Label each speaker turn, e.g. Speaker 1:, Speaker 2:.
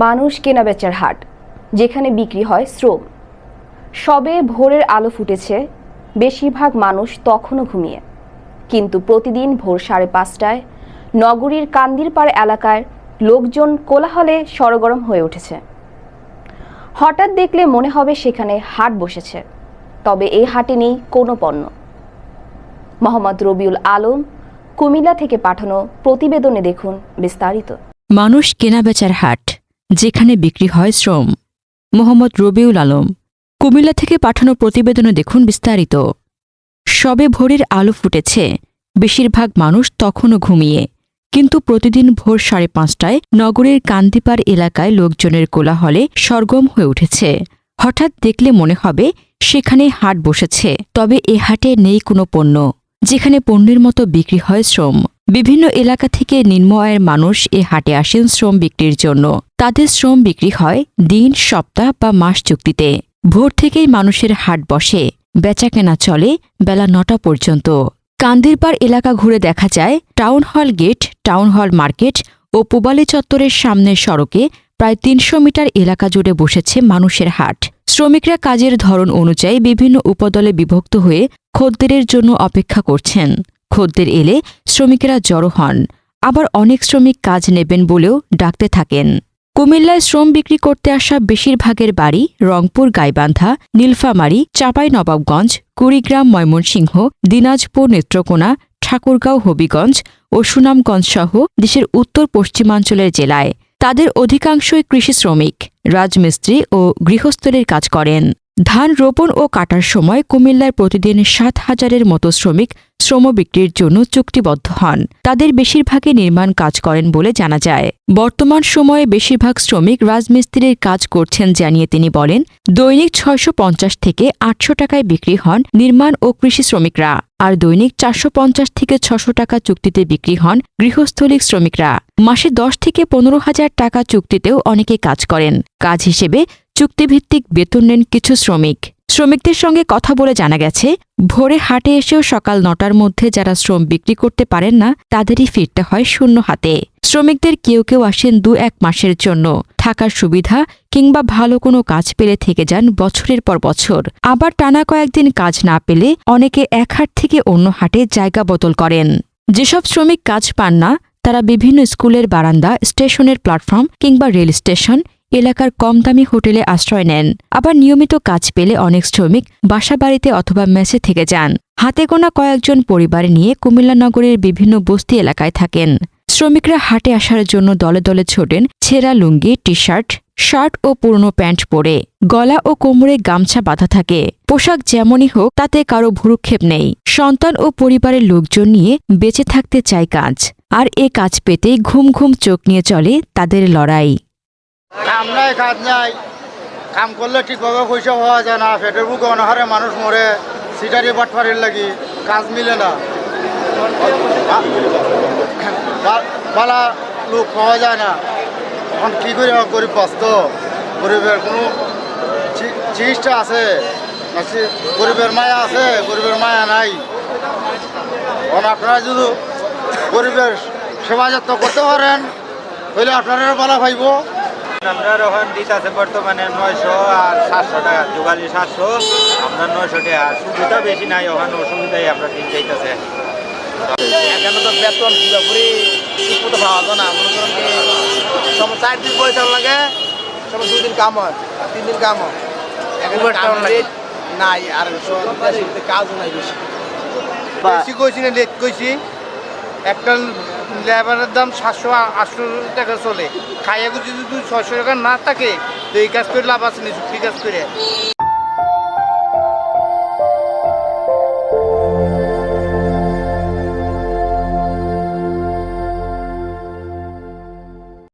Speaker 1: মানুষ কেনাবেচার হাট, যেখানে বিক্রি হয় শ্রম। সবে ভোরের আলো ফুটেছে, বেশিরভাগ মানুষ তখনও ঘুমিয়ে। কিন্তু প্রতিদিন ভোর 5:30টায় নগরীর কান্দিরপাড় এলাকায় লোকজন কোলাহলে সরগরম হয়ে উঠেছে। হঠাৎ দেখলে মনে হবে সেখানে হাট বসেছে, তবে এই হাটে নেই কোনো পণ্য। মোহাম্মদ রবিউল আলম, কুমিল্লা থেকে পাঠানো প্রতিবেদনে দেখুন বিস্তারিত।
Speaker 2: মানুষ কেনাবেচার হাট, যেখানে বিক্রি হয় শ্রম। মোহাম্মদ রবিউল আলম, কুমিল্লা থেকে পাঠানো প্রতিবেদনে দেখুন বিস্তারিত। সবে ভোরের আলো ফুটেছে, বেশিরভাগ মানুষ তখনও ঘুমিয়ে। কিন্তু প্রতিদিন ভোর 5:30টায় নগরের কান্দিপাড় এলাকায় লোকজনের কোলাহলে সরগরম হয়ে উঠেছে। হঠাৎ দেখলে মনে হবে সেখানে হাট বসেছে, তবে এ হাটে নেই কোনো পণ্য, যেখানে পণ্যের মতো বিক্রি হয় শ্রম। বিভিন্ন এলাকা থেকে নিম্ন আয়ের মানুষ এ হাটে আসেন শ্রম বিক্রির জন্য। তাদের শ্রম বিক্রি হয় দিন, সপ্তাহ বা মাস চুক্তিতে। ভোর থেকেই মানুষের হাট বসে, বেচাকেনা চলে বেলা 9টা পর্যন্ত। কান্দিরপাড় এলাকা ঘুরে দেখা যায় town hall gate, town hall market ও পূবালী চত্বরের সামনের সড়কে প্রায় 300 মিটার এলাকা জুড়ে বসেছে মানুষের হাট। শ্রমিকরা কাজের ধরন অনুযায়ী বিভিন্ন উপদলে বিভক্ত হয়ে খদ্দেরের জন্য অপেক্ষা করছেন। খদ্দের এলে শ্রমিকেরা জড়ো হন, আবার অনেক শ্রমিক কাজ নেবেন বলেও ডাকতে থাকেন। কুমিল্লায় শ্রম বিক্রি করতে আসা বেশিরভাগের বাড়ি রংপুর, গাইবান্ধা, নীলফামারী, চাঁপাইনবাবগঞ্জ, কুড়িগ্রাম, ময়মনসিংহ, দিনাজপুর, নেত্রকোনা, ঠাকুরগাঁও, হবিগঞ্জ ও সুনামগঞ্জ সহ দেশের উত্তর পশ্চিমাঞ্চলের জেলায়। তাদের অধিকাংশই কৃষি শ্রমিক, রাজমিস্ত্রি ও গৃহস্থলীর কাজ করেন। ধান রোপণ ও কাটার সময় কুমিল্লায় প্রতিদিন 7,000-এর মতো শ্রমিক শ্রম বিক্রির জন্য চুক্তিবদ্ধ হন। তাদের বেশিরভাগই নির্মাণ কাজ করেন বলে জানা যায়। বর্তমান সময়ে বেশিরভাগ শ্রমিক রাজমিস্ত্রির কাজ করছেন জানিয়ে তিনি বলেন, দৈনিক 650 থেকে 800 টাকায় বিক্রি হন নির্মাণ ও কৃষি শ্রমিকরা, আর দৈনিক 450 থেকে 600 টাকা চুক্তিতে বিক্রি হন গৃহস্থলিক শ্রমিকরা। মাসে 10 থেকে 15,000 টাকা চুক্তিতেও অনেকে কাজ করেন। কাজ হিসেবে চুক্তিভিত্তিক বেতন নেন কিছু শ্রমিক। শ্রমিকদের সঙ্গে কথা বলে জানা গেছে, ভোরে হাটে এসেও সকাল 9টার মধ্যে যারা শ্রম বিক্রি করতে পারেন না, তাদেরই ফিরতে হয় শূন্য হাতে। শ্রমিকদের কেউ কেউ আসেন 2-1 মাসের জন্য, থাকার সুবিধা কিংবা ভালো কোনো কাজ পেলে থেকে যান বছরের পর বছর। আবার টানা কয়েকদিন কাজ না পেলে অনেকে এক হাট থেকে অন্য হাটে জায়গা বদল করেন। যেসব শ্রমিক কাজ পান না, তারা বিভিন্ন স্কুলের বারান্দা, স্টেশনের প্ল্যাটফর্ম কিংবা রেল স্টেশন এলাকার কম দামি হোটেলে আশ্রয় নেন। আবার নিয়মিত কাজ পেলে অনেক শ্রমিক বাসাবাড়িতে অথবা মেসে থেকে যান। হাতে গোনা কয়েকজন পরিবার নিয়ে কুমিল্লা নগরের বিভিন্ন বস্তি এলাকায় থাকেন। শ্রমিকরা হাটে আসার জন্য দলে দলে ছোটেন ছেঁড়া লুঙ্গি, টি-শার্ট, শার্ট ও পুরনো প্যান্ট পরে। গলা ও কোমরে গামছা বাঁধা থাকে। পোশাক যেমনই হোক, তাতে কারো ভ্রুক্ষেপ নেই। সন্তান ও পরিবারের লোকজন নিয়ে বেঁচে থাকতে চায় কাজ, আর এ কাজ পেতেই ঘুম ঘুম চোখ নিয়ে চলে তাদের লড়াই।
Speaker 3: কাম নাই, কাজ নাই, কাম করলে ঠিকভাবে পয়সা পাওয়া যায় না। পেটের বুকে অনাহারে মানুষ মরে, সিটারি বাটফারির লাগি কাজ মিলে না, পালা লোক পাওয়া যায় না। এখন কী করে গরিব বাঁচত? গরিবের কোনো চিকিৎসা আছে? গরিবের মায়া আছে? গরিবের মায়া নাই। এখন আপনারা যদি গরিবের সেবা যত্ন করতে পারেন, তাহলে আপনারা বলা ভাইব।
Speaker 4: আমরা ওখান দিতে আছে বর্তমানে 900 আর 700 টাকা, যোগালি 700, আপনার 900 টাকা। সুবিধা বেশি নাই, ওখানে অসুবিধাই আমরা দিন চাইতেছে।
Speaker 3: এখানে তো বেতন পুরোপুরি ঠিক মতো পাওয়া যায় না। মনে করেন কি সব 4 দিন পয়সা লাগে, সব 2 দিন কাম হয়, 3 দিন কাম হয়। এখন নাই, আর কাজও নাই বেশি। বেশি কইছি না, লেট কইছি। একটা লেবারের দাম 700-800 টাকা চলে। খাইয়া যদি 600 টাকা না থাকে, তো এই কাজ করে লাভ আছে না, চুক্তি কাজ করে।